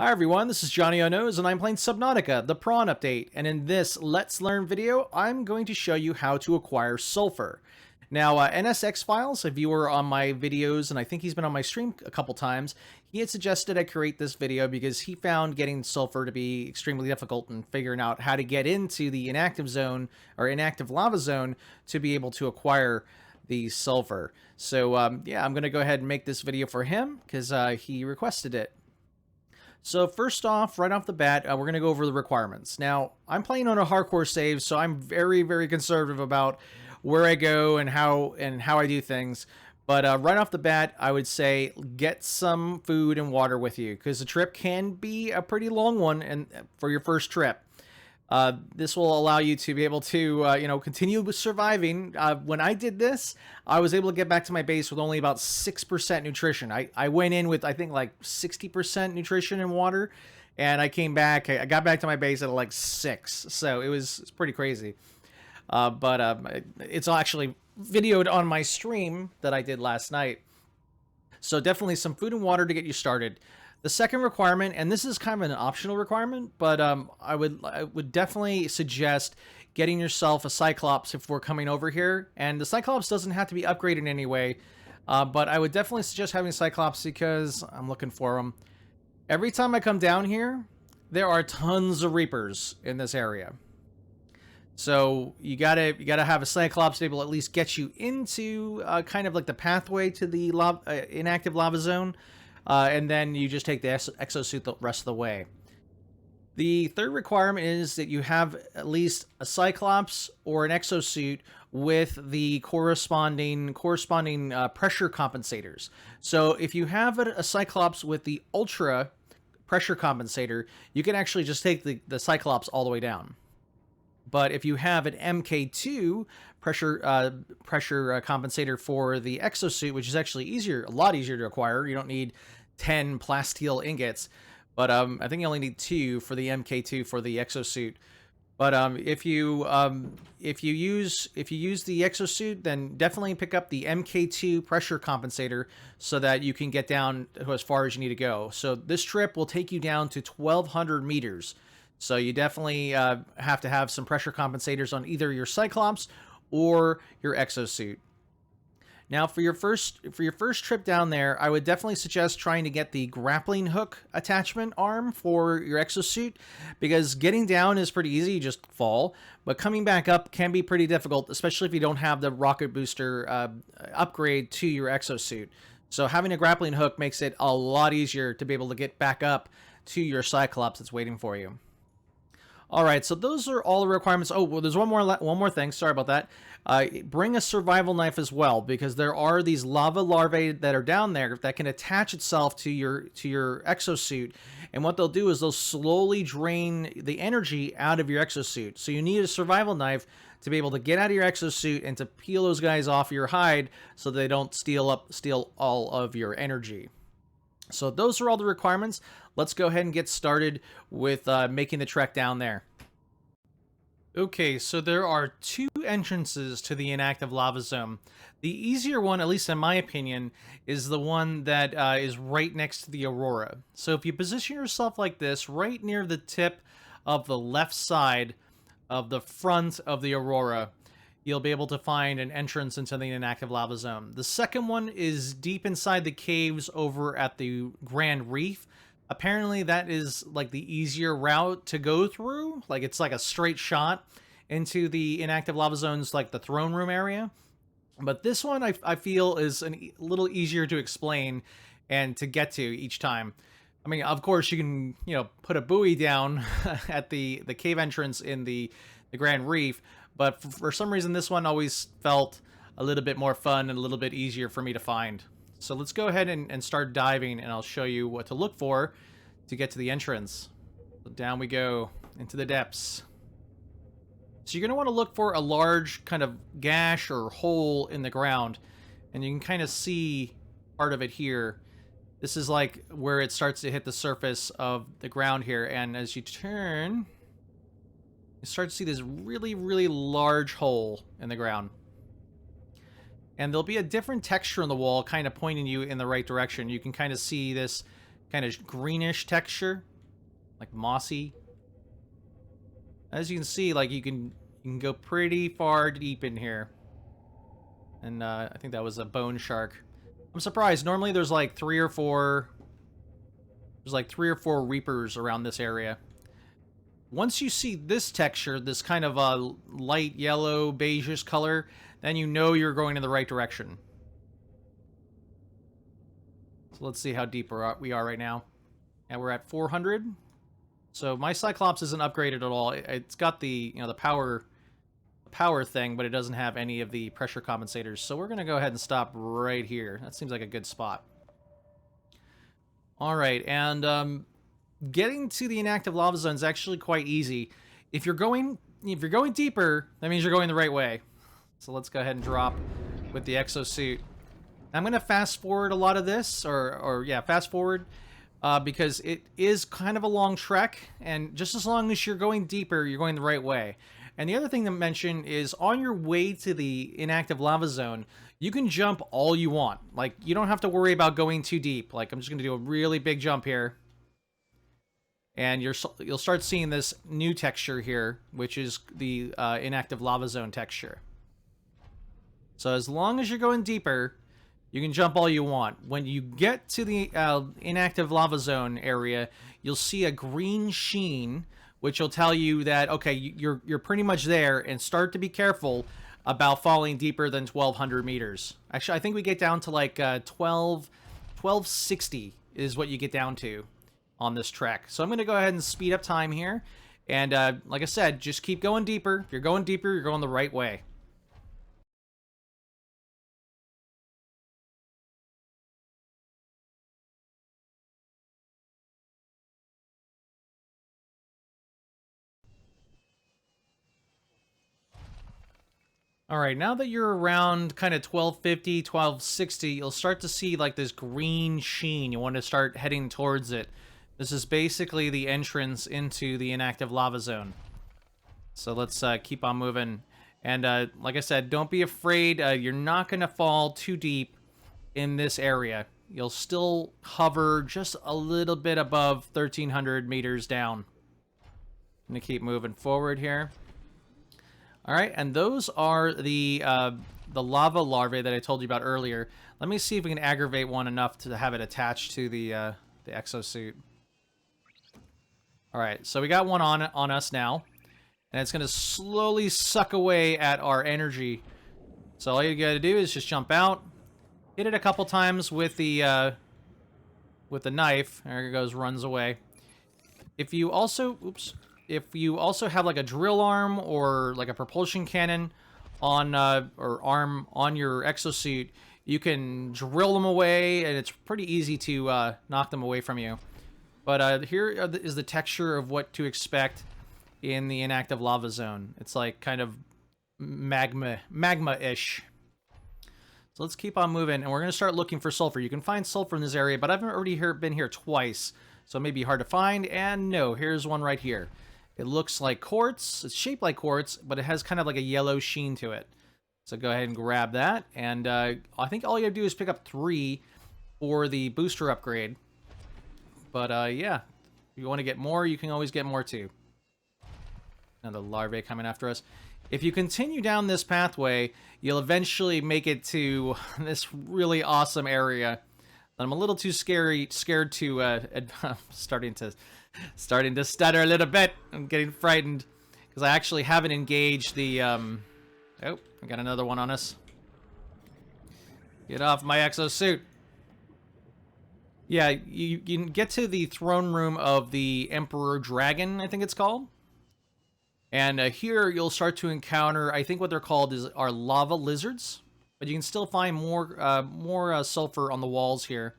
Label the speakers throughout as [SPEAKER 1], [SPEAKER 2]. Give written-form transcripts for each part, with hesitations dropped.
[SPEAKER 1] Hi everyone, this is Johnnyonoes and I'm playing Subnautica, the Prawn update, and in this Let's Learn video, I'm going to show you how to acquire Sulfur. Now, NSXFiles, a viewer on my videos, and I think he's been on my stream a couple times, he had suggested I create this video because he found getting Sulfur to be extremely difficult and figuring out how to get into the inactive zone, or inactive lava zone, to be able to acquire the Sulfur. So, yeah, I'm going to go ahead and make this video for him because he requested it. So first off, right off the bat, we're going to go over the requirements. Now, I'm playing on a hardcore save, so I'm very, very conservative about where I go and how I do things. But right off the bat, I would say get some food and water with you, because the trip can be a pretty long one and for your first trip. This will allow you to be able to, continue with surviving. When I did this, I was able to get back to my base with only about 6% nutrition. I went in with, I think, like 60% nutrition and water, and I came back. I got back to my base at like 6, so it's pretty crazy. But it's actually videoed on my stream that I did last night. So definitely some food and water to get you started. The second requirement, and this is kind of an optional requirement, but I would definitely suggest getting yourself a Cyclops if we're coming over here. And the Cyclops doesn't have to be upgraded in any way, but I would definitely suggest having Cyclops because I'm looking for them. Every time I come down here, there are tons of Reapers in this area. So you gotta have a Cyclops to be able to at least get you into kind of like the pathway to the inactive lava zone. And then you just take the exosuit the rest of the way. The third requirement is that you have at least a Cyclops or an exosuit with the corresponding pressure compensators. So if you have a Cyclops with the ultra pressure compensator, you can actually just take the Cyclops all the way down. But if you have an MK2 pressure compensator for the exosuit, which is actually a lot easier to acquire, you don't need 10 plasteel ingots, but I think you only need 2 for the MK2 for the exosuit. But if you use the exosuit, then definitely pick up the MK2 pressure compensator so that you can get down to as far as you need to go. So this trip will take you down to 1,200 meters. So you definitely have to have some pressure compensators on either your Cyclops or your exosuit. Now, for your first trip down there, I would definitely suggest trying to get the grappling hook attachment arm for your exosuit, because getting down is pretty easy, you just fall, but coming back up can be pretty difficult, especially if you don't have the rocket booster upgrade to your exosuit. So having a grappling hook makes it a lot easier to be able to get back up to your Cyclops that's waiting for you. All right, so those are all the requirements. Oh, well, there's one more thing. Sorry about that. Bring a survival knife as well, because there are these lava larvae that are down there that can attach itself to your exosuit, and what they'll do is they'll slowly drain the energy out of your exosuit. So you need a survival knife to be able to get out of your exosuit and to peel those guys off your hide so they don't steal all of your energy. So those are all the requirements. Let's go ahead and get started with making the trek down there. Okay, so there are 2 entrances to the inactive lava zone. The easier one, at least in my opinion, is the one that is right next to the aurora. So if you position yourself like this, right near the tip of the left side of the front of the aurora, you'll be able to find an entrance into the inactive lava zone. The second one is deep inside the caves over at the Grand Reef. Apparently that is like the easier route to go through. Like it's like a straight shot into the inactive lava zones, like the throne room area. But this one I feel is a little easier to explain and to get to each time. I mean, of course you can, put a buoy down at the cave entrance in the Grand Reef, but for some reason this one always felt a little bit more fun and a little bit easier for me to find. So let's go ahead and start diving, and I'll show you what to look for to get to the entrance. So down we go into the depths. So you're going to want to look for a large kind of gash or hole in the ground, and you can kind of see part of it here. This is like where it starts to hit the surface of the ground here, and as you turn, you start to see this really, really large hole in the ground. And there'll be a different texture on the wall kind of pointing you in the right direction. You can kind of see this kind of greenish texture like mossy. As you can see, like you can go pretty far deep in here. And I think that was a bone shark. I'm surprised. Normally there's like three or four reapers around this area. Once you see this texture, this kind of light yellow, beigeish color, then you know you're going in the right direction. So let's see how deep we are right now. And we're at 400. So my Cyclops isn't upgraded at all. It's got the, you know, the power thing, but it doesn't have any of the pressure compensators. So we're going to go ahead and stop right here. That seems like a good spot. All right, and getting to the inactive lava zone is actually quite easy. If you're going deeper, that means you're going the right way. So let's go ahead and drop with the exosuit. I'm going to fast forward a lot of this, or yeah, fast forward, because it is kind of a long trek, and just as long as you're going deeper, you're going the right way. And the other thing to mention is on your way to the inactive lava zone, you can jump all you want. Like, you don't have to worry about going too deep. Like, I'm just going to do a really big jump here. And you'll start seeing this new texture here, which is the inactive lava zone texture. So as long as you're going deeper, you can jump all you want. When you get to the inactive lava zone area, you'll see a green sheen, which will tell you that, okay, you're pretty much there, and start to be careful about falling deeper than 1,200 meters. Actually, I think we get down to like 1260 is what you get down to on this trek. So I'm going to go ahead and speed up time here. And like I said, just keep going deeper. If you're going deeper, you're going the right way. All right, now that you're around kind of 1250, 1260, you'll start to see like this green sheen. You want to start heading towards it. This is basically the entrance into the inactive lava zone. So let's keep on moving. And like I said, don't be afraid. You're not going to fall too deep in this area. You'll still hover just a little bit above 1,300 meters down. I'm going to keep moving forward here. All right, and those are the lava larvae that I told you about earlier. Let me see if we can aggravate one enough to have it attached to the exosuit. All right, so we got one on us now, and it's going to slowly suck away at our energy. So all you got to do is just jump out, hit it a couple times with the knife. There it goes, runs away. If you also, if you also have like a drill arm or like a propulsion cannon on or arm on your exosuit, you can drill them away, and it's pretty easy to knock them away from you. But here is the texture of what to expect in the inactive lava zone. It's like kind of magma-ish. So let's keep on moving, and we're going to start looking for sulfur. You can find sulfur in this area, but I've already been here twice, so it may be hard to find. And no, here's one right here. It looks like quartz. It's shaped like quartz, but it has kind of like a yellow sheen to it. So go ahead and grab that. And I think all you have to do is pick up 3 for the booster upgrade. But yeah, if you want to get more, you can always get more too. Another larvae coming after us. If you continue down this pathway, you'll eventually make it to this really awesome area. I'm a little too scared to starting to stutter a little bit. I'm getting frightened because I actually haven't engaged the oh, I got another one on us. Get off my exosuit. Yeah, you can get to the throne room of the Emperor Dragon, I think it's called. And here you'll start to encounter, I think what they're called are lava lizards. But you can still find more sulfur on the walls here.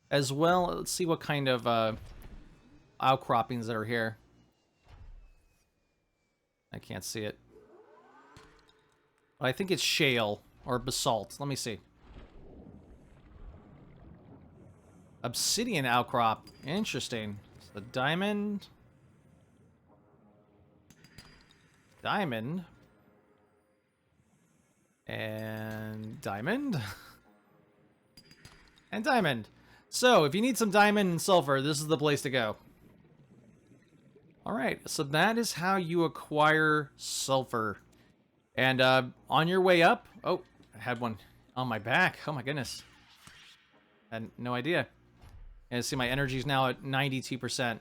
[SPEAKER 1] As well, let's see what kind of outcroppings that are here. I can't see it. I think it's shale or basalt. Let me see. Obsidian outcrop. Interesting. So diamond. Diamond. And diamond. And diamond. So, if you need some diamond and sulfur, this is the place to go. All right, so that is how you acquire sulfur. And on your way up, oh, I had one on my back. Oh my goodness, I had no idea. And see, my energy's now at 92%.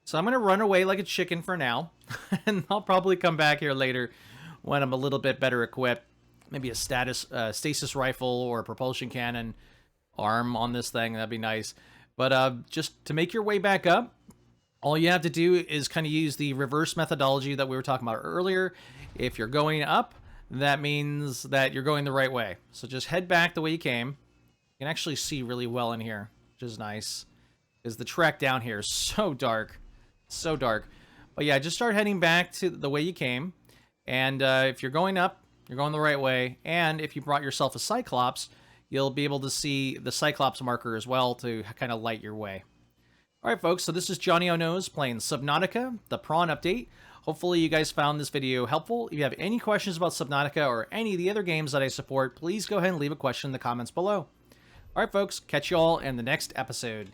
[SPEAKER 1] So I'm gonna run away like a chicken for now, and I'll probably come back here later when I'm a little bit better equipped. Maybe a stasis rifle or a propulsion cannon arm on this thing. That'd be nice. But just to make your way back up, all you have to do is kind of use the reverse methodology that we were talking about earlier. If you're going up, that means that you're going the right way. So just head back the way you came. You can actually see really well in here, which is nice. Because the track down here is so dark. So dark. But yeah, just start heading back to the way you came. And if you're going up, you're going the right way. And if you brought yourself a Cyclops, you'll be able to see the Cyclops marker as well to kind of light your way. Alright folks, so this is Johnnyonoes playing Subnautica, the Prawn update. Hopefully you guys found this video helpful. If you have any questions about Subnautica or any of the other games that I support, please go ahead and leave a question in the comments below. Alright folks, catch you all in the next episode.